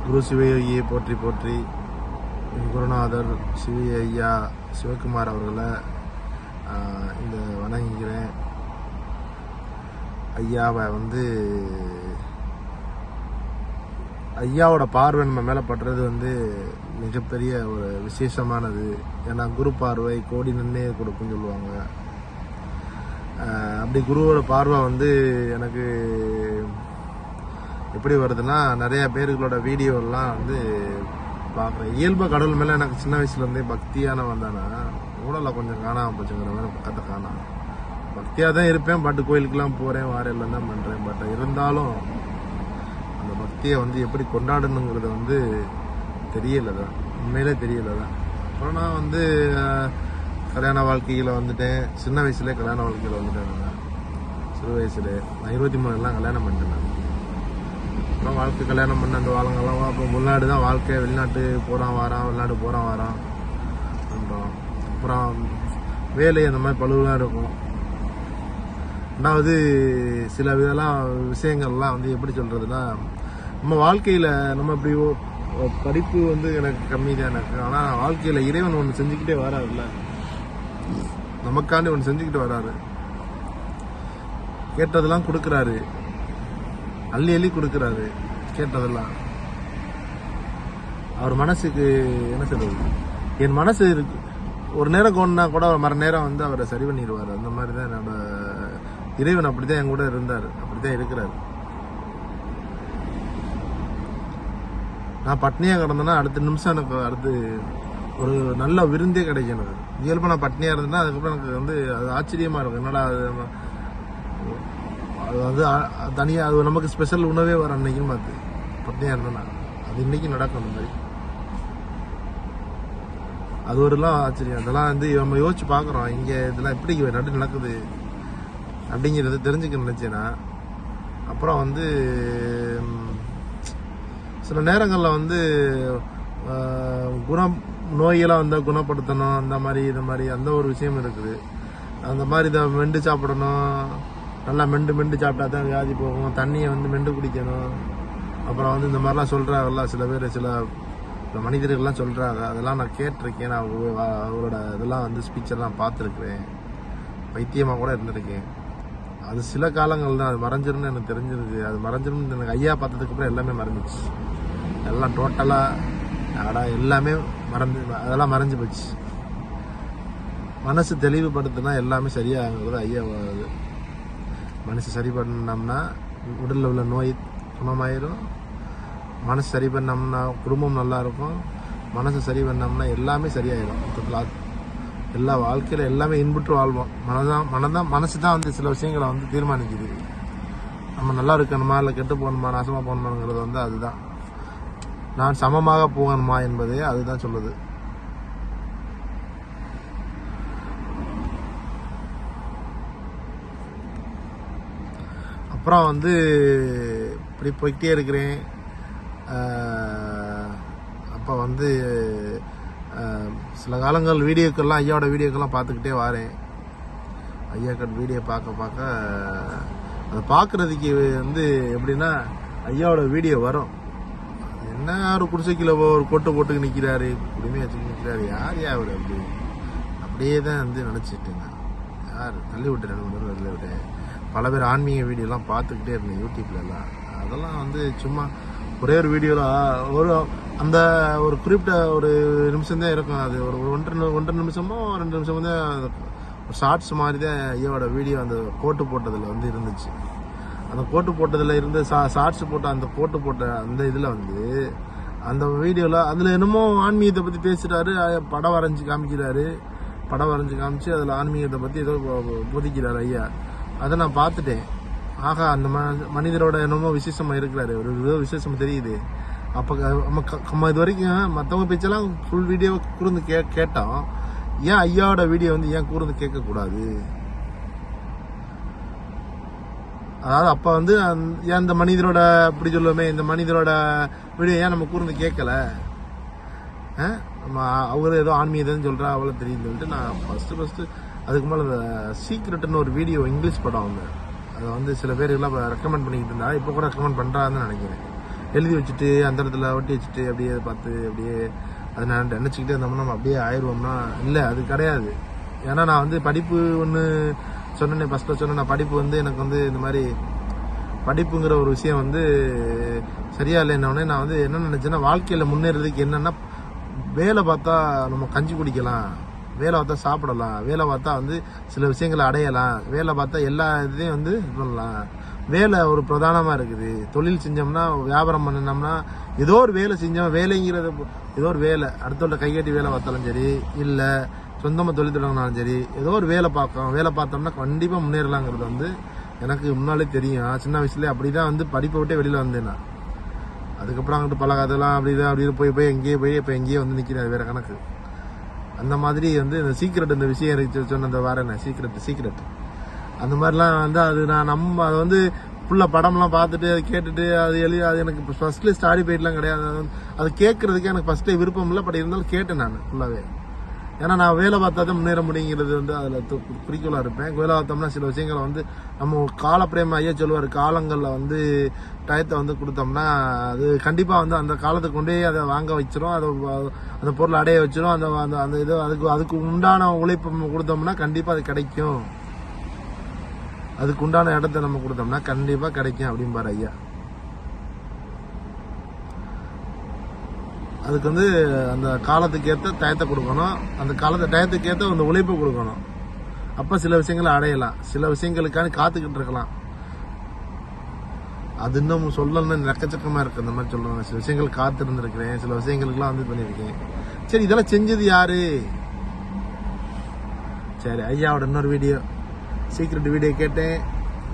குரு சிவயோகியை போற்றி போற்றி குருநாதர் ஐயா சிவகுமார் அவர்களை இந்த வணங்குகிறேன். ஐயாவை ஐயாவோட பார்வை நம்ம மேலே படுறது மிகப்பெரிய ஒரு விசேஷமானது. ஏன்னா குரு பார்வை கோடி நன்னே கொடுக்குன்னு சொல்லுவாங்க. அப்படி குருவோட பார்வை எனக்கு எப்படி வருதுன்னா, நிறைய பேருங்களோட வீடியோலாம் பார்க்குறேன். இயல்பாக கடவுள் மேலே எனக்கு சின்ன வயசுலேருந்தே பக்தியான வந்தானா உடலை கொஞ்சம் காணாமல் போச்சுங்கிற மாதிரி பக்கத்தை காணாம பக்தியாக தான் இருப்பேன். பட் கோயிலுக்கெல்லாம் போகிறேன், வாரையெல்லாம் தான் பண்ணுறேன். பட் இருந்தாலும் அந்த பக்தியை எப்படி கொண்டாடணுங்கிறது தெரியலை தான், உண்மையிலே தெரியலை தான். அப்புறம் நான் கல்யாண வாழ்க்கையில் வந்துட்டேன். சின்ன வயசுலேயே கல்யாண வாழ்க்கையில் வந்துட்டேன். சிறு வயசுல நான் 23 கல்யாணம் பண்ணிட்டேன். அப்புறம் வாழ்க்கை கல்யாணம் பண்ண அந்த வாழங்கெல்லாம் அப்புறம் உள்நாடு தான் வாழ்க்கை. வெளிநாட்டு போகிறான் வாரான், வெளிநாடு போகிறான் வாரான் பண்ணுறோம். அப்புறம் வேலை அந்த மாதிரி பழுவெலாம் இருக்கும். ரெண்டாவது சில விஷயங்கள்லாம் எப்படி சொல்கிறதுனா, நம்ம வாழ்க்கையில் நம்ம இப்படி படிப்பு எனக்கு கம்மி தான் எனக்கு. ஆனால் வாழ்க்கையில் இறைவன் ஒன்று செஞ்சுக்கிட்டே வராருல்ல, நமக்காண்டி ஒன்று செஞ்சுக்கிட்டு வராரு. கேட்டதெல்லாம் கொடுக்குறாரு, அள்ளி அள்ளி கொடுக்குறாரு. கேட்டதெல்லாம் அவர் மனசுக்கு என்ன சொல்றது, என் மனசு இருக்கு ஒரு நேரம் கொண்டா கூட மறு நேரம் அவரை சரி பண்ணிடுவார். அந்த மாதிரி தான் என்னோட இறைவன். அப்படிதான் என் கூட இருந்தார், அப்படிதான் இருக்கிறாரு. நான் பட்னியா கிடந்தேன்னா அடுத்த நிமிஷம் எனக்கு அடுத்து ஒரு நல்ல விருந்தே கிடைக்கும் எனக்கு. இயல்பா நான் பட்னியா இருந்தேன்னா அதுக்கப்புறம் எனக்கு அது ஆச்சரியமா இருக்கும். என்னடா அது தனியா அது நமக்கு ஸ்பெஷல் உணவே வர அன்னைக்குன்னு பார்த்து பட்னியா இருந்தேன்னா அது இன்னைக்கு நடக்கும். அந்த மாதிரி அது ஒருலாம் ஆச்சரியம். அதெல்லாம் நம்ம யோசிச்சு பார்க்குறோம், இங்கே இதெல்லாம் எப்படி நடு நடக்குது அப்படிங்கிறத தெரிஞ்சுக்க நினைச்சேன்னா. அப்புறம் சில நேரங்களில் நோயெல்லாம் குணப்படுத்தணும், அந்த மாதிரி இது மாதிரி அந்த ஒரு விஷயம் இருக்குது. அந்த மாதிரி இதை மெண்டு சாப்பிடணும், நல்லா மெண்டு சாப்பிட்டா தான் வியாதி போகும். தண்ணியை மெண்டு குடிக்கணும். அப்புறம் இந்த மாதிரிலாம் சொல்கிறாங்கல்ல சில பேர், சில மனிதர்கள்லாம் சொல்கிறாங்க. அதெல்லாம் நான் கேட்டிருக்கேன். நான் அவரோட இதெல்லாம் ஸ்பீச்செல்லாம் பார்த்துருக்குறேன். வைத்தியமாக கூட இருந்திருக்கேன். அது சில காலங்கள் தான், அது மறைஞ்சிருன்னு எனக்கு தெரிஞ்சிருக்கு. அது மறைஞ்சிருன்னு எனக்கு ஐயா பார்த்ததுக்கப்புறம் எல்லாமே மறைஞ்சிச்சு. எல்லாம் டோட்டலாக எல்லாமே அதெல்லாம் மறைஞ்சு போச்சு. மனசு தெளிவுபடுத்தினா எல்லாமே சரியாகுங்கிறது ஐயா. மனசு சரி பண்ணோம்னா உடலில் உள்ள நோய் குணமாயிரும். மனசு சரி பண்ணோம்னா குடும்பம் நல்லா இருக்கும். மனசு சரி பண்ணோம்னா எல்லாமே சரியாயிடும். எல்லா வாழ்க்கையில் எல்லாமே இன்புற்று வாழ்வோம். மனசு தான் சில விஷயங்களை தீர்மானிக்குது. நம்ம நல்லா இருக்கணுமா இல்லை கெட்டு போகணுமா நாசமாக போகணுமாங்கிறது அதுதான். நான் சமமாக போகணுமா என்பதே அதுதான் சொல்லுது. அப்புறம் இப்படி போய்கிட்டே இருக்கிறேன். அப்போ சில காலங்கள் வீடியோக்கெல்லாம் ஐயாவோட வீடியோக்கெல்லாம் பார்த்துக்கிட்டே வரேன். ஐயாக்கள் வீடியோ பார்க்க அதை பார்க்குறதுக்கு எப்படின்னா, ஐயாவோட வீடியோ வரும். என்ன ஒரு குடிசைக்குள்ள ஒரு கொட்டு போட்டுக்கு நிற்கிறாரு, குடிமையை வச்சுக்கு நிற்கிறாரு, யார் அவர் அப்படியே தான் நினச்சிட்டுங்க. யார் தள்ளி விட்டு 2 3 தள்ளி விட்டேன். பல பேர் ஆன்மீக வீடியோலாம் பார்த்துக்கிட்டே இருந்தேன் யூடியூப்லலாம். அதெல்லாம் சும்மா ஒரே ஒரு வீடியோவில் அந்த ஒரு குறிப்பிட்ட ஒரு நிமிஷம் தான் இருக்கும். அது ஒரு 1.5 நிமிஷமோ 2 நிமிஷமோ தான் ஷார்ட்ஸ் மாதிரி தான் ஐயாவோட வீடியோ. அந்த கோட்டு போட்டதில் இருந்துச்சு. அந்த கோட்டு போட்டதில் இருந்து ஷார்ட்ஸ் போட்ட அந்த கோட்டு போட்ட அந்த இதில் அந்த வீடியோவில் அதில் என்னமோ ஆன்மீகத்தை பற்றி பேசுகிறாரு. படம் வரைஞ்சி காமிக்கிறாரு. படம் வரைஞ்சி காமிச்சு அதில் ஆன்மீகத்தை பற்றி ஏதோ போதிக்கிறார் ஐயா. அதை நான் பார்த்துட்டேன். ஆகா, அந்த மனிதரோட என்னமோ விசேஷமாக இருக்கிறாரு, ஒரு ஏதோ விசேஷம் தெரியுது. அப்போ நம்ம இது வரைக்கும் மற்றவங்க பேச்செல்லாம் ஃபுல் வீடியோ கூர்ந்து கேட்டோம். ஏன் ஐயாவோட வீடியோ ஏன் கூர்ந்து கேட்கக்கூடாது? அதாவது அப்போ ஏன் இந்த மனிதரோட அப்படி சொல்லுவோமே, இந்த மனிதரோட வீடியோ ஏன் நம்ம கூர்ந்து கேட்கல? நம்ம அவரு ஏதோ ஆன்மீகன்னு சொல்கிறா அவ்வளோ தெரியுன்னு சொல்லிட்டு நான் ஃபஸ்ட்டு அதுக்கு மேலே அந்த சீக்ரெட்னு ஒரு வீடியோ இங்கிலீஷ் படம் அதை சில பேர் எல்லாம் ரெக்கமெண்ட் பண்ணிக்கிட்டு இருந்தா, இப்போ கூட ரெக்கமெண்ட் பண்ணுறான்னு நினைக்கிறேன். எழுதி வச்சுட்டு அந்த இடத்துல ஒட்டி வச்சுட்டு அப்படியே பார்த்து அப்படியே அதை நான் நினச்சிக்கிட்டே இருந்தோம்னா நம்ம அப்படியே ஆயிடுவோம்னா இல்லை, அது கிடையாது. ஏன்னா நான் வந்து படிப்பு ஒன்று சொன்னேன், ஃபஸ்ட்டில் சொன்னேன், நான் படிப்பு வந்து எனக்கு வந்து இந்த மாதிரி படிப்புங்கிற ஒரு விஷயம் வந்து சரியா இல்லைன்னொடனே நான் வந்து என்ன நினச்சேன்னா, வாழ்க்கையில் முன்னேறதுக்கு என்னென்னா வேலை பார்த்தா நம்ம கஞ்சி குடிக்கலாம், வேலை பார்த்தா சாப்பிடலாம், வேலை பார்த்தா வந்து சில விஷயங்களை அடையலாம், வேலை பார்த்தா எல்லா இதையும் வந்து இது பண்ணலாம். வேலை ஒரு பிரதானமாக இருக்குது. தொழில் செஞ்சோம்னா, வியாபாரம் பண்ணினோம்னா, ஏதோ ஒரு வேலை செஞ்சோம், வேலைங்கிறது ஏதோ ஒரு வேலை, அடுத்தவள்கிட்ட கைகட்டி வேலை பார்த்தாலும் சரி, இல்லை சொந்தமாக தொழில் தொடங்கினாலும் சரி, ஏதோ ஒரு வேலை பார்க்கணும். வேலை பார்த்தோம்னா கண்டிப்பாக முன்னேறலாங்கிறது வந்து எனக்கு முன்னாலே தெரியும். சின்ன வயசுலேயே அப்படி தான் வந்து படிப்பை விட்டே வெளியில் வந்தேன் நான். அதுக்கப்புறம் அங்கிட்டு பல கதைலாம் அப்படி போய் எங்கேயே போய் இப்போ எங்கேயே வந்து நிற்கிறேன், வேறு கணக்கு. அந்த மாதிரி வந்து இந்த சீக்ரெட், இந்த விஷயம் இருக்கு சொன்ன அந்த வேற என்ன சீக்ரெட் அந்த மாதிரிலாம் வந்து அது நான் அதை வந்து ஃபுல்லாக படம்லாம் பார்த்துட்டு அதை கேட்டுட்டு அது அது எனக்கு ஃபர்ஸ்ட்லேயே ஸ்டாடி போயிட்டுலாம் கிடையாது. அது கேட்கறதுக்கு எனக்கு ஃபர்ஸ்ட்லேயே விருப்பம் இல்லை, பட் இருந்தாலும் கேட்டேன் நான் ஃபுல்லாகவே. ஏன்னா நான் வேலை பார்த்தா தான் முன்னேற முடியுங்கிறது வந்து அதில் குறிக்கோளாக இருப்பேன். வேலை பார்த்தோம்னா சில விஷயங்களை வந்து நம்ம காலப்பிரேம ஐயா சொல்லுவார், காலங்களில் வந்து டயத்தை வந்து கொடுத்தோம்னா அது கண்டிப்பாக வந்து அந்த காலத்துக்கு கொண்டே அதை வாங்க வச்சிரும், அதை அந்த பொருளை அடைய வச்சிரும். அந்த அந்த இது அதுக்கு உண்டான உழைப்பு கொடுத்தோம்னா கண்டிப்பாக அது கிடைக்கும், அதுக்கு உண்டான இடத்த நம்ம கொடுத்தோம்னா கண்டிப்பாக கிடைக்கும் அப்படிம்பாரு ஐயா. அதுக்கு வந்து அந்த காலத்துக்கு ஏற்ற டயத்தை கொடுக்கணும், அந்த டயத்துக்கு ஏற்ற அந்த உழைப்பை கொடுக்கணும். அப்போ சில விஷயங்களை அடையலாம், சில விஷயங்களுக்கான காத்துக்கிட்டு இருக்கலாம். அது இன்னும் சொல்லணும்னு எக்கச்சக்கமாக இருக்குது. அந்த மாதிரி சொல்லணும், சில விஷயங்கள் காத்து இருந்திருக்கிறேன், சில விஷயங்களுக்குலாம் வந்து பண்ணியிருக்கேன். சரி, இதெல்லாம் செஞ்சது யாரு? சரி, ஐயாவோட இன்னொரு வீடியோ, சீக்ரெட் வீடியோ கேட்டேன்,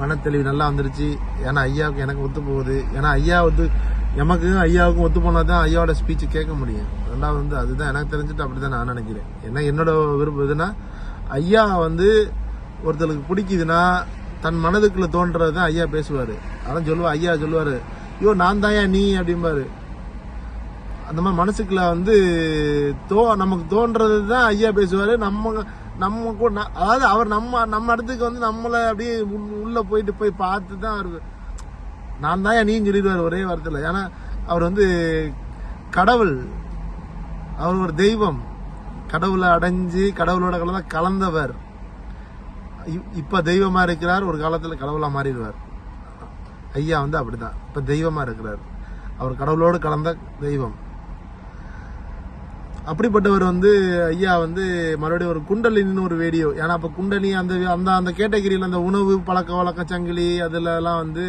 மனத்தெளிவு நல்லா வந்துருச்சு. ஏன்னா ஐயாவுக்கு எனக்கு ஒத்து போகுது. ஏன்னா ஐயா வந்து எமக்கும் ஐயாவுக்கும் ஒத்து போனால் தான் ஐயாவோட ஸ்பீச்சு கேட்க முடியும். ரெண்டாவது வந்து அதுதான் எனக்கு தெரிஞ்சுட்டு அப்படி தான் நான் நினைக்கிறேன். ஏன்னா என்னோட விருப்பம் எதுனா, ஐயா வந்து ஒருத்தருக்கு பிடிக்குதுன்னா தன் மனதுக்குள்ள தோன்றது தான் ஐயா பேசுவார். அதான் ஐயா சொல்லுவார், ஐயோ நான் தாயா நீ அப்படிம்பாரு. அந்த மாதிரி மனசுக்குள்ள வந்து நமக்கு தோன்றது தான் ஐயா பேசுவார். நம்ம கூட அதாவது அவர் நம்ம இடத்துக்கு வந்து நம்மளை அப்படியே உள்ள போய் பார்த்து தான் அவருக்கு நான் தான் நீன்னு சொல்லிடுவார் ஒரே வாரத்தில். ஏன்னா அவர் வந்து கடவுள், அவர் ஒரு தெய்வம், கடவுளை அடைஞ்சு கடவுளோட கலந்தவர். இப்ப தெய்வமா இருக்கிறார், ஒரு காலத்துல கடவுளா மாறிடுவார். ஐயா வந்து அப்படிதான், இப்ப தெய்வமா இருக்கிறார், அவர் கடவுளோடு கலந்த தெய்வம். அப்படிப்பட்டவர் வந்து ஐயா வந்து மறுபடியும் ஒரு குண்டலின்னு ஒரு வீடியோ. ஏன்னா அப்ப குண்டலி அந்த கேட்டகிரியில் அந்த உணவு பழக்க வழக்கம் சங்கிலி அதுலலாம் வந்து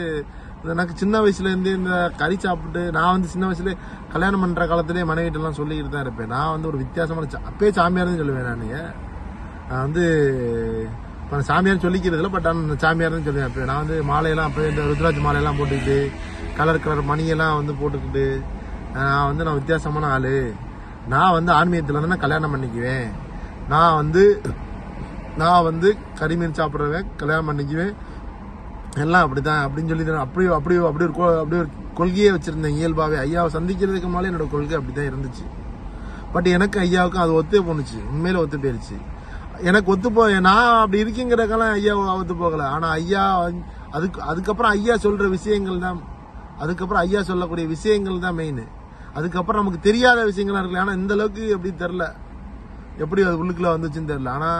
எனக்கு சின்ன வயசுல இருந்து இந்த கறி சாப்பிட்டு நான் வந்து சின்ன வயசுல கல்யாணம் பண்ற காலத்திலேயே மனைவிட்டெல்லாம் சொல்லிக்கிட்டு தான் இருப்பேன். நான் வந்து ஒரு வித்தியாசமான அப்பயே சாமியார்னு சொல்லுவேன். நான் வந்து இப்போ சாமியார்னு சொல்லிக்கிறது இல்லை, பட் நான் சாமியார்னு சொல்லுவேன். அப்போ நான் வந்து மாலையெல்லாம் அப்போ இந்த ருத்ராஜ் மாலையெல்லாம் போட்டுக்கிட்டு கலர் மணியெல்லாம் வந்து போட்டுக்கிட்டு நான் வித்தியாசமான ஆளு. நான் வந்து ஆன்மீகத்தில் வந்து நான் கல்யாணம் பண்ணிக்குவேன், நான் வந்து கறிமீன் சாப்பிட்றவன் கல்யாணம் பண்ணிக்குவேன், எல்லாம் அப்படிதான் அப்படின்னு சொல்லி அப்படி ஒரு கொள்கையே வச்சிருந்தேன் இயல்பாவே. ஐயாவை சந்திக்கிறதுக்கு மேலே என்னோட கொள்கை அப்படிதான் இருந்துச்சு. பட் எனக்கு ஐயாவுக்கும் அது ஒத்தே போணுச்சு, உண்மையில ஒத்து போயிருச்சு. எனக்கு நான் அப்படி இருக்குங்கிறக்கெல்லாம் ஐயா ஒத்து போகல. ஆனா ஐயா அதுக்கப்புறம் ஐயா சொல்ற விஷயங்கள் தான், அதுக்கப்புறம் ஐயா சொல்லக்கூடிய விஷயங்கள் தான் மெயின். அதுக்கப்புறம் நமக்கு தெரியாத விஷயங்களா இருக்குல்ல, ஆனா இந்த அளவுக்கு எப்படி தெரியல, எப்படி அது உள்ளுக்குள்ள வந்துச்சுன்னு தெரியல. ஆனா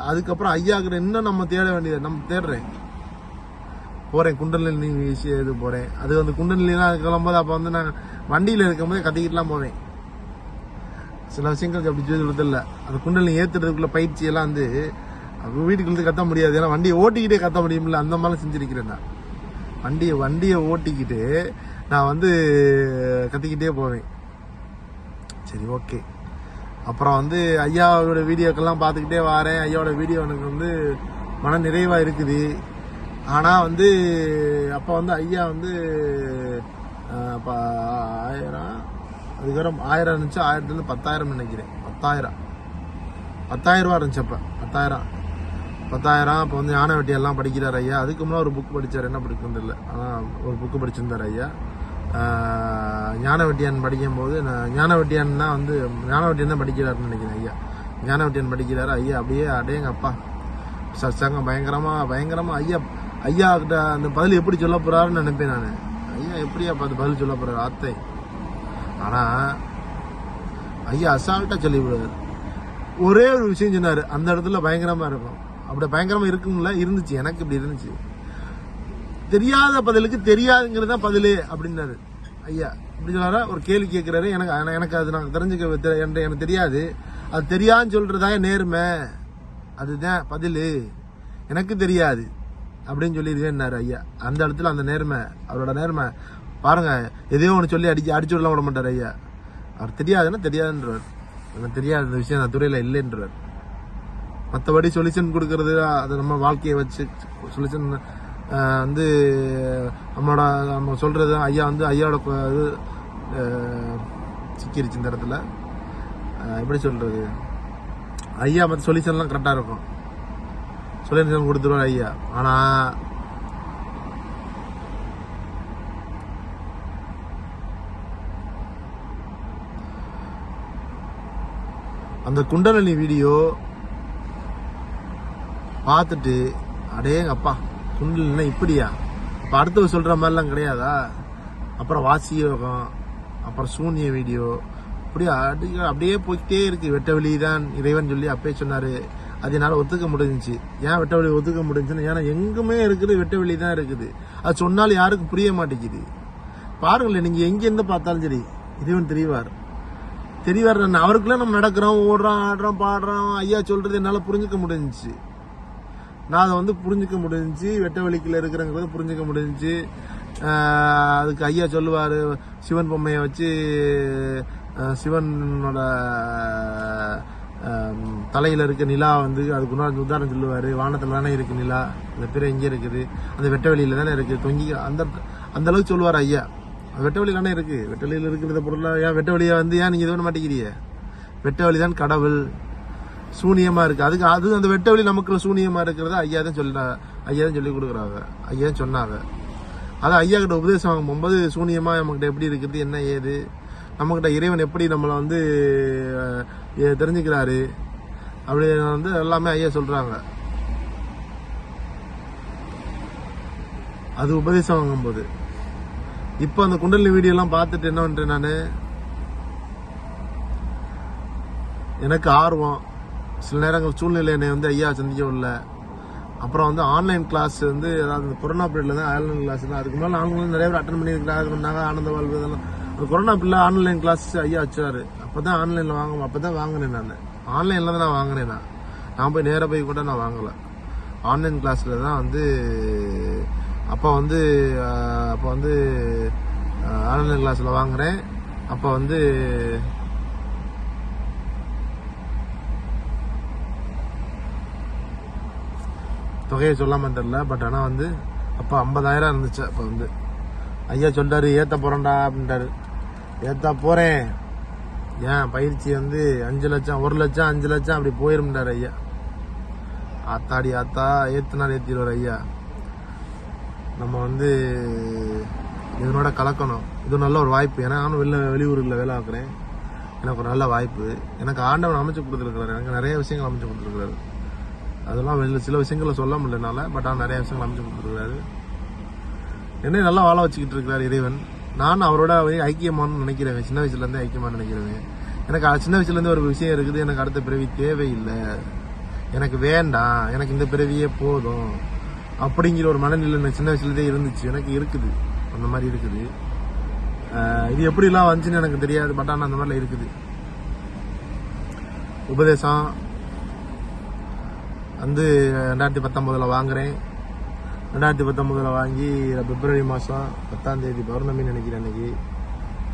அதுக்கப்புறம் ஐயா கிட்ட இன்னும் நம்ம தேட வேண்டியது, நம்ம தேடுறேன், போறேன் குண்டலினி விஷயம் இது போறேன். அது வந்து குண்டலினிலாம் கிளம்போது அப்ப வந்து நான் வண்டியில இருக்கும்போது கத்திக்கிட்டுலாம் போவேன். சில விஷயங்கள் அப்படி சொல்றது இல்லை, அந்த குண்டலினி ஏத்துறதுக்குள்ள பயிற்சி எல்லாம் வந்து வீட்டுக்கு இருந்து கத்த முடியாது. ஏன்னா வண்டியை ஓட்டிக்கிட்டே கத்த முடியுமில்ல, அந்த மாதிரி செஞ்சிருக்கிறேன் நான். வண்டியை ஓட்டிக்கிட்டு நான் வந்து கத்திக்கிட்டே போவேன். சரி, ஓகே. அப்புறம் வந்து ஐயாவோட வீடியோக்கெல்லாம் பார்த்துக்கிட்டே வரேன். ஐயாவோட வீடியோ எனக்கு வந்து மன நிறைவா இருக்குது. ஆனா வந்து அப்ப வந்து ஐயா வந்து 1000 அதுக்கப்புறம் 1000 இருந்துச்சு, 1000 இருந்து 10,000 நினைக்கிறேன். 10,000 ரூபா இருந்துச்சு அப்ப. 10,000 அப்போ வந்து ஞான வெட்டியெல்லாம் படிக்கிறார் ஐயா. அதுக்கு முன்னாடி ஒரு புக் படிச்சார், என்ன படிக்கிறது இல்லை, ஆனால் ஒரு புக்கு படிச்சிருந்தார் ஐயா. ஞான வெட்டியான் படிக்கும் போது ஞான வெட்டியான் தான் படிக்கிறாருன்னு நினைக்கிறேன் ஐயா. ஞான வெட்டியான் படிக்கிறாரு ஐயா. அப்படியே அடேங்க அப்பா சச்சாங்க பயங்கரமா ஐயா கிட்ட அந்த பதில் எப்படி சொல்ல போறாருன்னு நினைப்பேன் நான். ஐயா எப்படியா பார்த்து பதில் சொல்ல போறாரு ஆத்தை. ஆனா ஐயா அசால்ட்டா சொல்லி விடுவாரு. ஒரே ஒரு விஷயம் சொன்னாரு, அந்த இடத்துல பயங்கரமா இருக்கும். அப்படி பயங்கரமா இருக்கும்ல, இருந்துச்சு, எனக்கு இப்படி இருந்துச்சு. தெரியாத பதிலுக்கு தெரியாதுங்கிறது தான் பதிலு அப்படின்னாரு ஐயா. இப்படி சொன்னாரா, ஒரு கேள்வி கேட்கிறாரு, எனக்கு அது நான் தெரிஞ்சுக்க எனக்கு தெரியாது, அது தெரியாதுன்னு சொல்றதாக நேர்மை, அதுதான் பதிலு, எனக்கு தெரியாது அப்படின்னு சொல்லிடுவேன்னாரு ஐயா. அந்த இடத்துல அந்த நேர்மை, அவரோட நேர்மை பாருங்க. எதையோ ஒன்று சொல்லி அடிச்சு விடலாம் விட மாட்டார் ஐயா. அவர் தெரியாதுன்னா தெரியாதுன்றவர், எனக்கு தெரியாத இந்த விஷயம் நான் துறையில இல்லைன்றவர். மற்றபடி சொல்யூஷன் கொடுக்கறது, அது நம்ம வாழ்க்கையை வச்சு சொல்யூஷன் வந்து நம்ம சொல்றது. ஐயா வந்து ஐயாவோட இது சிக்கிருச்சு இந்த இடத்துல. எப்படி சொல்றது, ஐயா மற்ற சொல்யூஷன்லாம் கரெக்டா இருக்கும், சொல்யூஷன் கொடுத்துருவார் ஐயா. ஆனா அந்த குண்டலினி வீடியோ பார்த்துட்டு அடேங்க அப்பா, குண்டலினா இப்படியா, அப்ப அடுத்தவங்க சொல்ற மாதிரிலாம் கிடையாதா, அப்புறம் வாசி யோகம், அப்புறம் சூன்ய வீடியோ, அப்படியே போய்கிட்டே இருக்கு. வெட்ட வெளி தான் இறைவன் சொல்லி அப்பே சொன்னாரு, அது என்னால ஒத்துக்க முடிஞ்சிச்சு. ஏன் வெட்ட வெளி ஒத்துக்க முடிஞ்சுன்னு, ஏன்னா எங்குமே இருக்குது வெட்ட வெளி தான் இருக்குது. அது சொன்னாலும் யாருக்கும் புரிய மாட்டேங்குது. பாருங்களேன், நீங்க எங்க இருந்து பார்த்தாலும் சரி இறைவன் தெரியவார். அவருக்குள்ள நம்ம நடக்கிறோம், ஓடுறோம், ஆடுறோம், பாடுறோம். ஐயா சொல்றது என்னால புரிஞ்சுக்க முடிஞ்சிச்சு. நான் அதை வந்து புரிஞ்சுக்க முடிஞ்சிச்சு, வெட்ட வெளிக்குள்ள இருக்கிறங்கிறத புரிஞ்சுக்க முடிஞ்சிச்சு. அதுக்கு ஐயா சொல்லுவாரு, சிவன் பொம்மையை வச்சு சிவனோட தலையில இருக்க நிலா வந்து அதுக்கு உதாரணம் சொல்லுவாரு. வானத்துல தானே இருக்கு நிலா, அந்த பிற எங்க இருக்குது, அந்த வெட்ட வெளியில தானே இருக்கு தொங்கி, அந்த அளவுக்கு சொல்லுவார் ஐயா. வெட்ட வெளியில தானே இருக்கு, வெட்ட வெளியில இருக்கிறத பொருளா ஏன் வெட்ட வெளியா வந்து ஏன் நீங்க இது பண்ண மாட்டேங்கிறீங்க? வெட்ட வெளிதான் கடவுள், சூனியமா இருக்கு. அது அந்த வெட்ட வெளி நமக்குள்ள சூனியமா இருக்கிறத ஐயா தான் சொல்லி கொடுக்குறாங்க, ஐயா தான் சொன்னாங்க. அதான் ஐயா கிட்ட உபதேசம் வாங்கும் போகும்போது சூனியமா நம்மகிட்ட எப்படி இருக்குது, என்ன ஏது, நம்மகிட்ட இறைவன் எப்படி நம்மளை வந்து தெரிஞ்சுக்கிறாரு அப்படின்னு வந்து எல்லாமே ஐயா சொல்றாங்க. அது உபதேசம் வாங்கும் போது. இப்ப அந்த குண்டலினி வீடியோ எல்லாம் பார்த்துட்டு என்ன பண்றேன் நானு, எனக்கு ஆர்வம், சில நேரங்கள் சூழ்நிலை என்னை வந்து ஐயா சந்திக்கவில்லை. அப்புறம் வந்து ஆன்லைன் கிளாஸ் வந்து, அதாவது கொரோனா பீரியட்ல தான் ஆன்லைன் கிளாஸ் தான். அதுக்கு மேலே ஆன்லைன் நிறைய பேர் அட்டன் பண்ணியிருக்கிறாங்க, ஆனந்த வாழ்வு இதெல்லாம். அந்த கொரோனா பீரியட்ல ஆன்லைன் கிளாஸ் ஐயா வச்சாரு. அப்பதான் ஆன்லைன்ல அப்பதான் வாங்கினேன் நான். ஆன்லைன்ல தான் நான் வாங்கினேன். நான் போய் நேராக போய் கூட நான் வாங்கல. ஆன்லைன் கிளாஸ்ல தான் வந்து அப்போ வந்து ஆன்லைன் கிளாஸ்ல வாங்குறேன். அப்போ வந்து தொகையை சொல்லாம தெரியல, பட் ஆனா வந்து அப்ப 50,000 இருந்துச்சு. அப்ப வந்து ஐயா சொல்றாரு, ஏத்த போறேன்டா அப்படின்ட்டாரு. ஏத்தா போறேன், ஏன் பயிற்சி வந்து 5 லட்சம் 1 லட்சம் 5 லட்சம் அப்படி போயிருந்தாரு ஐயா. ஆத்தாடி ஆத்தா, ஏத்துனா ஏத்திடுவார் ஐயா. நம்ம வந்து இதனோட கலக்கணும். இது நல்ல ஒரு வாய்ப்பு. ஏன்னா நானும் வெளியூர்ல வேலை பார்க்குறேன். எனக்கு ஒரு நல்ல வாய்ப்பு. எனக்கு ஆண்டவன் அமைச்சு கொடுத்துருக்கிறாரு. எனக்கு நிறைய விஷயங்கள் அமைச்சு கொடுத்துருக்கிறாரு. அதெல்லாம் சில விஷயங்களை சொல்ல முடியலனால, பட் ஆனால் நிறைய விஷயங்கள் அமைச்சு கொடுத்துருக்காரு. என்னை நல்லா வாழ வச்சுக்கிட்டு இருக்கிறார் இறைவன். நான் அவரோட ஐக்கியமானு நினைக்கிறேன். சின்ன வயசுல இருந்தே ஐக்கியமான நினைக்கிறேன். எனக்கு சின்ன வயசுல இருந்து ஒரு விஷயம் இருக்குது, எனக்கு அடுத்த பிறவி தேவையில்லை, எனக்கு வேண்டாம், எனக்கு இந்த பிறவியே போதும் அப்படிங்கிற ஒரு மனநிலை எனக்கு சின்ன வயசுல இருந்தே இருந்துச்சு. எனக்கு இருக்குது, அந்த மாதிரி இருக்குது. இது எப்படிலாம் வந்துச்சுன்னு எனக்கு தெரியாது, பட் ஆனால் அந்த மாதிரிலாம் இருக்குது. உபதேசம் வந்து 2019 வாங்குறேன். 2019 வாங்கி பிப்ரவரி மாதம் 10ஆம் தேதி பௌர்ணமி நினைக்கிறேன். அன்னைக்கு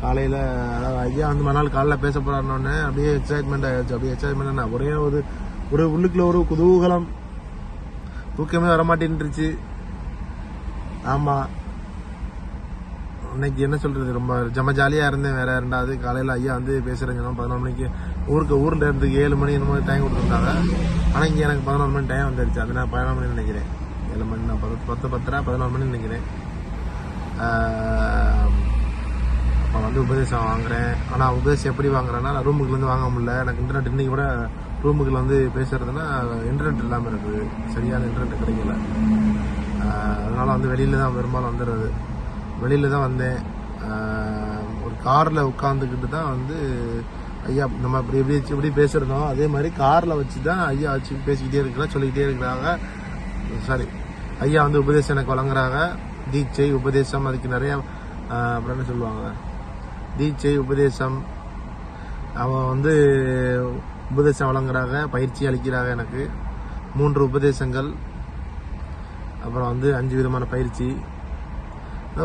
காலையில், அதாவது ஐயா வந்து மறுநாள் காலையில் பேச போறாருன்னொன்னே அப்படியே எக்ஸைட்மெண்ட் ஆயிடுச்சு. அப்படியே எக்ஸைட்மெண்ட் ஒரே ஒரு உள்ளுக்குள்ள ஒரு குதூகலம், தூக்கமே வரமாட்டேன்ருச்சு. ஆமா, இன்னைக்கு என்ன சொல்றது, ரொம்ப ஜம ஜாலியா இருந்தேன். வேற 2வது காலையில ஐயா வந்து பேசுறேன் 11 மணிக்கு. ஊர்ல இருந்து 7 மணி என்னமோ டைம் கொடுத்துருந்தாங்க. ஆனா இங்க எனக்கு 11 மணி டைம் வந்துருச்சு. அது நான் 11 மணி நினைக்கிறேன். 7 மணி, நான் 10:10 11 மணி நினைக்கிறேன். அப்ப வந்து உபதேசம் வாங்குறேன். ஆனா உபதேசம் எப்படி வாங்குறேன்னா, நான் ரூமுக்குள்ள இருந்து வாங்க முடியல. எனக்கு இன்டர்நெட் இன்னைக்கு கூட ரூமுக்குள்ள வந்து பேசுறதுன்னா இன்டர்நெட் இல்லாம இருக்குது, சரியான இன்டர்நெட் கிடைக்கல. அதனால வந்து வெளியில தான் பெரும்பாலும் வந்துடுறது. வெளியில தான் வந்தேன். ஒரு காரில் உட்காந்துக்கிட்டு தான் வந்து ஐயா நம்ம இப்படி பேசுகிறோம், அதே மாதிரி காரில் வச்சு தான் ஐயா வச்சு பேசிக்கிட்டே இருக்கிறா, சொல்லிக்கிட்டே இருக்கிறாங்க. சாரி, ஐயா வந்து உபதேசம் எனக்கு வழங்குறாங்க. தீட்சை உபதேசம், அதுக்கு நிறைய அப்புறம் என்ன சொல்லுவாங்க, தீட்சை உபதேசம், அவன் வந்து உபதேசம் வழங்குறாங்க, பயிற்சி அளிக்கிறாங்க எனக்கு 3 உபதேசங்கள், அப்புறம் வந்து 5 விதமான பயிற்சி.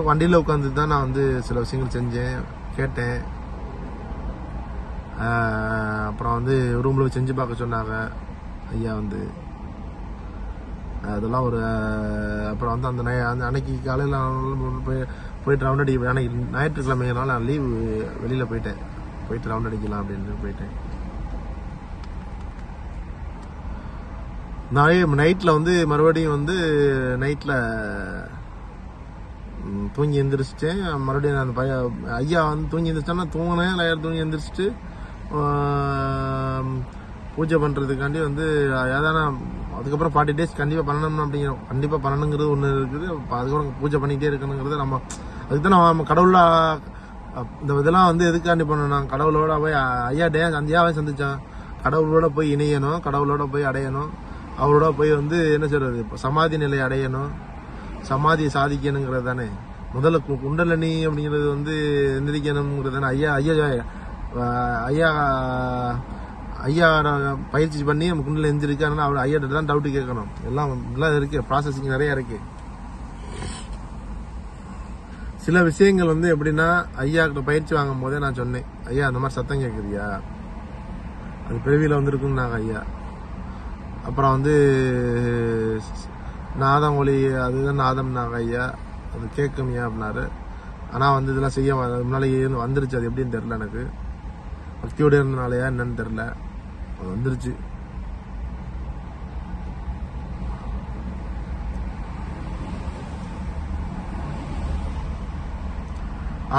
வண்டியில் உட்காந்து தான் நான் வந்து சில விஷயங்கள் செஞ்சேன், கேட்டேன். அப்புறம் வந்து ரூமில் செஞ்சு பார்க்க சொன்னாங்க ஐயா வந்து. அதெல்லாம் ஒரு அப்புறம் வந்து அந்த அன்னைக்கு காலையில் போயிட்டு ரவுண்ட் அடிக்க, அன்னைக்கு ஞாயிற்றுக்கிழமைனால நான் லீவு வெளியில் போயிட்டு ரவுண்ட் அடிக்கலாம் அப்படின்னு போயிட்டேன். நைட்டில் வந்து மறுபடியும் வந்து நைட்டில் தூங்கி எந்திரிச்சிட்டேன். மறுபடியும் அந்த ஐயா வந்து தூங்கி எந்திரிச்சோன்னா தூங்கினேன். ஐயா தூங்கி எந்திரிச்சிட்டு பூஜை பண்ணுறதுக்காண்டி வந்து ஏதானா அதுக்கப்புறம் 40 days கண்டிப்பாக பண்ணணும் அப்படிங்கிற, கண்டிப்பாக பண்ணணுங்கிறது ஒன்று இருக்குது. அதுக்கப்புறம் பூஜை பண்ணிக்கிட்டே இருக்கணுங்கிறது நம்ம அதுக்கு தான் நம்ம கடவுளா இந்த இதெல்லாம் வந்து எதுக்காண்டி பண்ணணும், கடவுளோட போய் ஐயாவை சந்திச்சான், கடவுளோட போய் இணையணும், கடவுளோட போய் அடையணும், அவரோட போய் வந்து என்ன சொல்றது சமாதி நிலை அடையணும், சமாதியை சாதிக்கணுங்கிறது தானே. முதல்ல குண்டலினி அப்படிங்கிறது வந்து எந்திரிக்கணுங்கிறது தானே. ஐயா பயிற்சி பண்ணி நம்ம குண்டில் எந்திரிக்கு. அதனால அவர் ஐயாட்ட தான் டவுட்டு கேட்கணும். எல்லாம் இருக்கு, ப்ராசஸிங் நிறைய இருக்கு. சில விஷயங்கள் வந்து எப்படின்னா, ஐயா கிட்ட பயிற்சி வாங்கும் போதே நான் சொன்னேன், ஐயா அந்த மாதிரி சத்தம் கேட்குறியா, அது பிறவியில் வந்திருக்குன்னாங்க ஐயா. அப்புறம் வந்து நாதம் ஒளி, அதுதான் நாதம்னாங்க ஐயா, அது கேட்குமியா அப்படின்னாரு. ஆனால் வந்து இதெல்லாம் செய்ய முன்னாலே வந்துருச்சு, அது எப்படின்னு தெரில, எனக்கு பக்தியோடு இருந்தனாலயா என்னன்னு தெரில, அது வந்துருச்சு.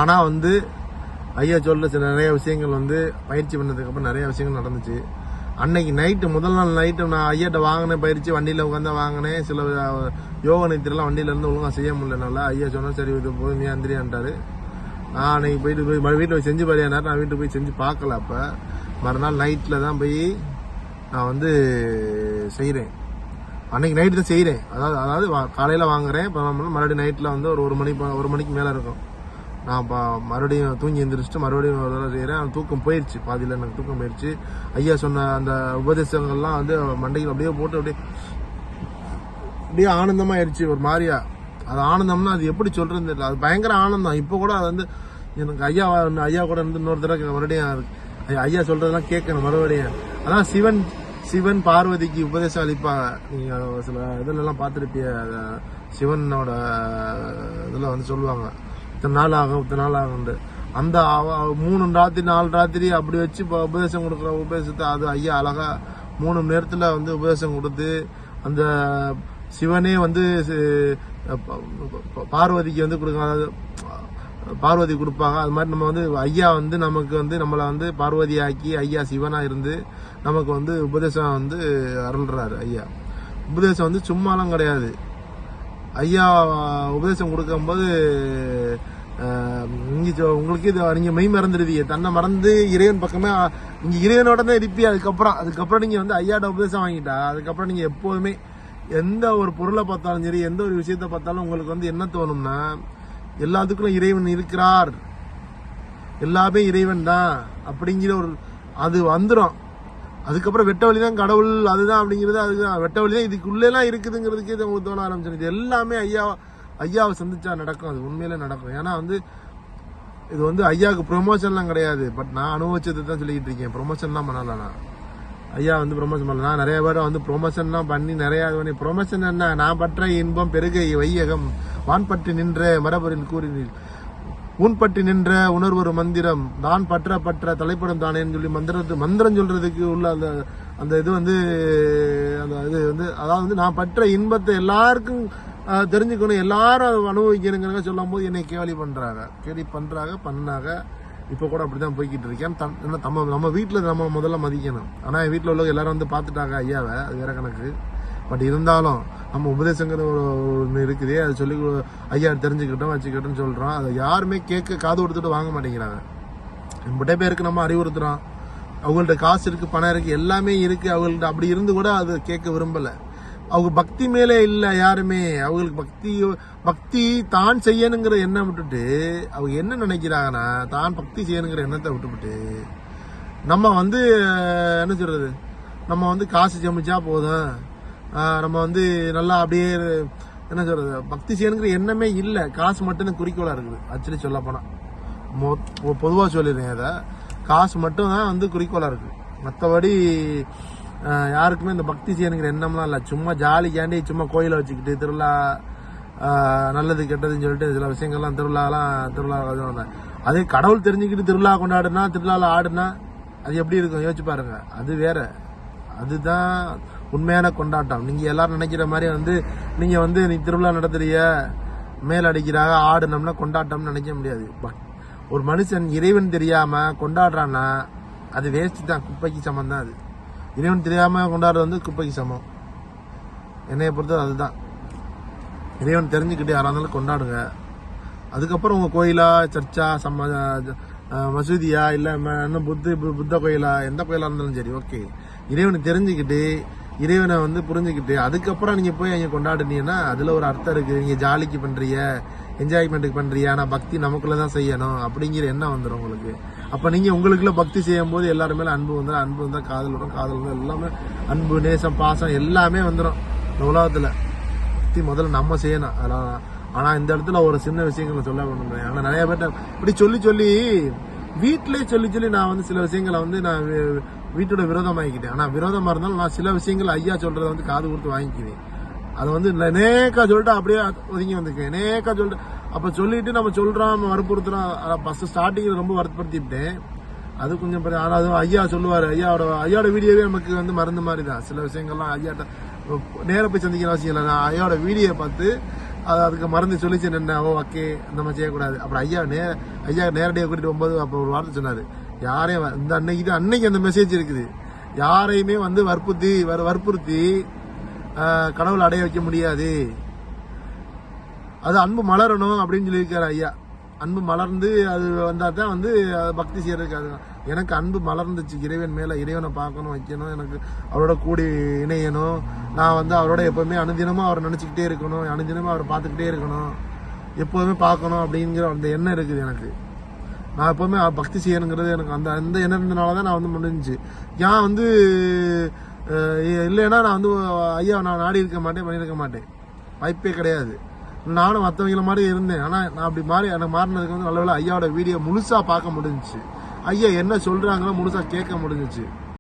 ஆனால் வந்து ஐயா சொல்ல சில நிறைய விஷயங்கள் வந்து பயிற்சி பண்ணதுக்கப்புறம் நிறைய விஷயங்கள் நடந்துச்சு. அன்னைக்கு நைட்டு, முதல் நாள் நைட்டு நான் ஐயாட்ட வாங்கினேன் பயிற்சி, வண்டியில் உட்காந்து வாங்கினேன். சில யோக நித்திரெல்லாம் வண்டியில இருந்து ஒழுங்காக செய்ய முடியலனால ஐயா சொன்னா சரி இது போதும் நீ அந்திரியான்ட்டாரு. நான் அன்னைக்கு போயிட்டு வீட்டில் போய் செஞ்சு பாரியானாரு. நான் வீட்டுக்கு போய் செஞ்சு பார்க்கல. அப்போ மறுநாள் நைட்டில் தான் போய் நான் வந்து செய்கிறேன். அன்னைக்கு நைட்டு தான் செய்கிறேன். அதாவது காலையில் வாங்குறேன், மறுபடியும் நைட்டில் வந்து ஒரு மணிக்கு மேலே இருக்கும். நான் மறுபடியும் தூங்கி எழுந்திரிச்சிட்டு மறுபடியும் ஒரு தடவை செய்கிறேன். தூக்கம் போயிடுச்சு, பாதியில் எனக்கு தூக்கம் போயிடுச்சு. ஐயா சொன்ன அந்த உபதேசங்கள்லாம் வந்து மண்டையில் அப்படியே போட்டு அப்படியே ஆனந்தமாக ஆயிடுச்சு ஒரு மாதிரியா. அது ஆனந்தம்னா அது எப்படி சொல்றதுன்னு தெரியல, அது பயங்கர ஆனந்தம். இப்போ கூட அது வந்து எனக்கு ஐயா கூட இருந்து இன்னொரு தடவை மறுபடியும் ஐயா சொல்றதெல்லாம் கேட்கணும் மறுபடியும். அதான் சிவன் பார்வதிக்கு உபதேசம் அளிப்பாங்க. நீங்க சில இதுல பார்த்துருப்பீங்க, சிவனோட இதுல வந்து சொல்லுவாங்க இத்தனை நாள் ஆகும். அந்த 3 ராத்திரி 4 ராத்திரி அப்படி வச்சு உபதேசம் கொடுக்குற உபதேசத்தை அது ஐயா அழகா 3 மணி நேரத்துல வந்து உபதேசம் கொடுத்து, அந்த சிவனே வந்து பார்வதிக்கு வந்து கொடுக்க, பார்வதி கொடுப்பாங்க. அது மாதிரி நம்ம வந்து ஐயா வந்து நமக்கு வந்து நம்மளை வந்து பார்வதி ஆக்கி ஐயா சிவனா இருந்து நமக்கு வந்து உபதேசம் வந்து அருள்றாரு. ஐயா உபதேசம் வந்து சும்மாலாம் கிடையாது. ஐயா உபதேசம் கொடுக்கும்போது உங்களுக்கு இது நீங்க மெய் மறந்துடுவீங்க, தன்னை மறந்து இறைவன் பக்கமே நீங்க இறைவனோட தான் இருப்பீங்க. அதுக்கப்புறம் நீங்க வந்து ஐயாட்ட உபதேசம் வாங்கிட்டா அதுக்கப்புறம் நீங்க எப்போதுமே எந்த ஒரு பொருளை பார்த்தாலும் சரி, எந்த ஒரு விஷயத்த பார்த்தாலும் உங்களுக்கு வந்து என்ன தோணும்னா, எல்லாத்துக்கும் இறைவன் இருக்கிறார், எல்லாமே இறைவன் தான் அப்படிங்கிற ஒரு அது வந்துடும். அதுக்கப்புறம் வெட்ட வழி தான் கடவுள், அதுதான் அப்படிங்கிறது, அதுதான் வெட்ட வழி தான் இதுக்குள்ளேலாம் இருக்குதுங்கிறதுக்கே இது உங்களுக்கு தோண ஆரம்பிச்சு. இது எல்லாமே ஐயாவை சந்திச்சா நடக்கும், அது உண்மையிலே நடக்கும். ஏன்னா வந்து இது வந்து ஐயாவுக்கு ப்ரொமோஷன்லாம் கிடையாது, பட் நான் அனுபவிச்சது தான் சொல்லிக்கிட்டு இருக்கேன். ப்ரொமோஷன்லாம் பண்ணலாம், நான் ஐயா வந்து ப்ரொமோஷன் பண்ணலாம். நான் நிறைய பேரை வந்து ப்ரொமோஷன்லாம் பண்ணி நிறைய ப்ரொமோஷன் என்ன, நான் பற்ற இன்பம் பெருகை வையகம் வான்பற்றி நின்ற மரபரில் கூறினீர் ஊன்பற்றி நின்ற உணர்வொரு மந்திரம் தான் பற்ற தலைப்படும் தானேன்னு சொல்லி மந்திரம் சொல்றதுக்கு உள்ள அந்த இது வந்து அந்த இது வந்து அதாவது வந்து நான் பற்ற இன்பத்தை எல்லாருக்கும் தெரிஞ்சுக்கணும், எல்லாரும் அனுபவிக்கணுங்க சொல்லும் போது என்னை கேலி பண்ணாங்க. இப்போ கூட அப்படிதான் போய்கிட்டு இருக்கேன். நம்ம வீட்டில் நம்ம முதல்ல மதிக்கணும். ஆனால் என் வீட்டில் உள்ளவங்க எல்லாரும் வந்து பார்த்துட்டாங்க ஐயாவை, அது வேற கணக்கு. பட் இருந்தாலும் நம்ம உபதேசங்கிற ஒன்று இருக்குது, அதை சொல்லி ஐயா தெரிஞ்சுக்கிட்டோம் வச்சுக்கிட்டோம்னு சொல்கிறோம். அதை யாருமே கேட்க காது கொடுத்துட்டு வாங்க மாட்டேங்கிறாங்க. நம்மகிட்ட பேருக்கு நம்ம அறிவுறுத்துறோம், அவங்கள்ட்ட காசு இருக்குது, பணம் இருக்குது, எல்லாமே இருக்குது, அவங்கள்ட்ட அப்படி இருந்து கூட அதை கேட்க விரும்பலை. அவங்க பக்தி மேலே இல்லை யாருமே. அவங்களுக்கு பக்தி தான் செய்யணுங்கிற எண்ணம் விட்டுட்டு அவங்க என்ன நினைக்கிறாங்கன்னா, தான் பக்தி செய்யணுங்கிற எண்ணத்தை விட்டுவிட்டு நம்ம வந்து என்ன சொல்றது, நம்ம வந்து காசு சமைச்சா போதும், நம்ம வந்து நல்லா அப்படியே என்ன சொல்றது, பக்தி செய்யணுங்கிற எண்ணமே இல்லை. காசு மட்டும்தான் குறிக்கோளா இருக்குது. ஆக்சுவலி சொல்ல போனா பொதுவாக சொல்லிடுறேன், அதை காசு மட்டும் தான் வந்து குறிக்கோளா இருக்கு. மற்றபடி யாருக்குமே இந்த பக்தி செய்யணுங்கிற எண்ணம்லாம் இல்லை. சும்மா ஜாலிக்காண்டி சும்மா கோயிலை வச்சுக்கிட்டு திருவிழா நல்லது கெட்டதுன்னு சொல்லிட்டு சில விஷயங்கள்லாம் திருவிழா அதே கடவுள் தெரிஞ்சுக்கிட்டு திருவிழா கொண்டாடுனா, திருவிழாவில் ஆடுனா அது எப்படி இருக்கும் யோசிச்சு பாருங்க. அது வேற, அதுதான் உண்மையான கொண்டாட்டம். நீங்க எல்லாரும் நினைக்கிற மாதிரி வந்து நீங்க வந்து நீ திருவிழா நடத்துறிய மேல் அடிக்கிறாக ஆடுனோம்னா கொண்டாட்டம்னு நினைக்க முடியாது. ஒரு மனுஷன் இறைவன் தெரியாம கொண்டாடுறான்னா அது வேஸ்ட் தான், குப்பைக்கு சமம் தான். அது இறைவன் தெரியாம கொண்டாடுறது வந்து குப்பைக்கு சமம். என்னைய பொறுத்தது அதுதான். இறைவன் தெரிஞ்சுக்கிட்டு யாரா இருந்தாலும் கொண்டாடுங்க. அதுக்கப்புறம் உங்க கோயிலா, சர்ச்சா, மசூதியா, இல்ல இன்னும் புத்த கோயிலா, எந்த கோயிலா இருந்தாலும் சரி, ஓகே. இறைவனை தெரிஞ்சுக்கிட்டு இறைவனை வந்து புரிஞ்சுக்கிட்டு அதுக்கப்புறம் நீங்க போய் அங்க கொண்டாடுனீங்கன்னா அதுல ஒரு அர்த்தம் இருக்கு. நீங்க ஜாலிக்கு பண்றீங்க, என்ஜாய்மெண்ட்டுக்கு பண்றீங்க, ஆனா பக்தி நமக்குள்ளதான் செய்யணும் அப்படிங்கிற எண்ணம் வந்துடும் உங்களுக்கு. அப்ப நீங்க உங்களுக்குள்ள பக்தி செய்யும் போது எல்லாரும் மேல அன்பு வந்துடும். அன்பு வந்தா காதல் வரும், காதல் வந்தா எல்லாமே அன்பு, நேசம், பாசம் எல்லாமே வந்துடும் இந்த உலகத்துல. பக்தி முதல்ல நம்ம செய்யணும். அதெல்லாம் ஆனா இந்த இடத்துல ஒரு சின்ன விஷயங்களை சொல்ல பண்ணுறேன். ஆனா நிறைய பேர்ட்ட இப்படி சொல்லி வீட்டிலே சொல்லி நான் வந்து சில விஷயங்களை வந்து நான் வீட்டோட விரோதமாக்கிட்டேன். ஆனா விரோதமா இருந்தாலும் நான் சில விஷயங்கள் ஐயா சொல்றதை வந்து காது கொடுத்து வாங்கிக்குவேன். அதை வந்து நேக்கா சொல்லிட்டு அப்படியே ஒதுங்கி வந்துக்குவேன். நேக்கா சொல்லிட்டு அப்ப சொல்லிட்டு நம்ம சொல்றோம், வற்புறுத்துறோம். ஃபர்ஸ்ட் ஸ்டார்டிங்ல ரொம்ப வருத்தப்படுத்திவிட்டேன். அது கொஞ்சம் ஆனா அது ஐயா சொல்லுவாரு, ஐயாவோட வீடியோவே நமக்கு வந்து மருந்து மாதிரி தான். சில விஷயங்கள்லாம் ஐயாட்ட நேர போய் சந்திக்கிற அவசியம் இல்லை. நான் ஐயாவோட வீடியோ பார்த்து அதுக்கு மருந்து சொல்லிச்சு என்ன, ஓகே இந்த மாதிரி செய்யக்கூடாது. அப்புறம் ஐயா நேரடியாக கூட்டிட்டு போகும்போது அப்போ ஒரு வார்த்தை சொன்னாரு, யாரையும் இந்த அன்னைக்கு அந்த மெசேஜ் இருக்குது, யாரையுமே வந்து வற்புறுத்தி கடவுளை அடைய வைக்க முடியாது. அது அன்பு மலரணும் அப்படின்னு சொல்லியிருக்காரு ஐயா. அன்பு மலர்ந்து அது வந்தா தான் வந்து பக்தி செய்யறதுக்கு. அது எனக்கு அன்பு மலர்ந்துச்சு இறைவன் மேல. இறைவனை பார்க்கணும், வைக்கணும், எனக்கு அவரோட கூடி இணையணும். நான் வந்து அவரோட எப்பவுமே அனுதினமும் அவரை நினைச்சுக்கிட்டே இருக்கணும், அனுதினமும் அவரை பார்த்துக்கிட்டே இருக்கணும், எப்போதுமே பார்க்கணும் அப்படிங்கிற அந்த எண்ணம் இருக்குது எனக்கு. நான் எப்பவுமே பக்தி செய்யணுங்கிறது எனக்கு அந்த எண்ணம் இருந்தனாலதான் நான் வந்து முடிஞ்சிச்சு. ஏன் வந்து இல்லைன்னா நான் வந்து ஐயா நான் நாடி இருக்க மாட்டேன், பண்ணியிருக்க மாட்டேன், வாய்ப்பே கிடையாது. நானும் மற்றவங்கள மாதிரி இருந்தேன். ஆனா நான் அப்படி எனக்கு மாறினதுக்கு வந்து நல்ல ஐயாவோட வீடியோ முழுசா பார்க்க முடிஞ்சிச்சு. ஐயா என்ன சொல்றாங்களோ முழுசா கேட்க முடிஞ்சிச்சு.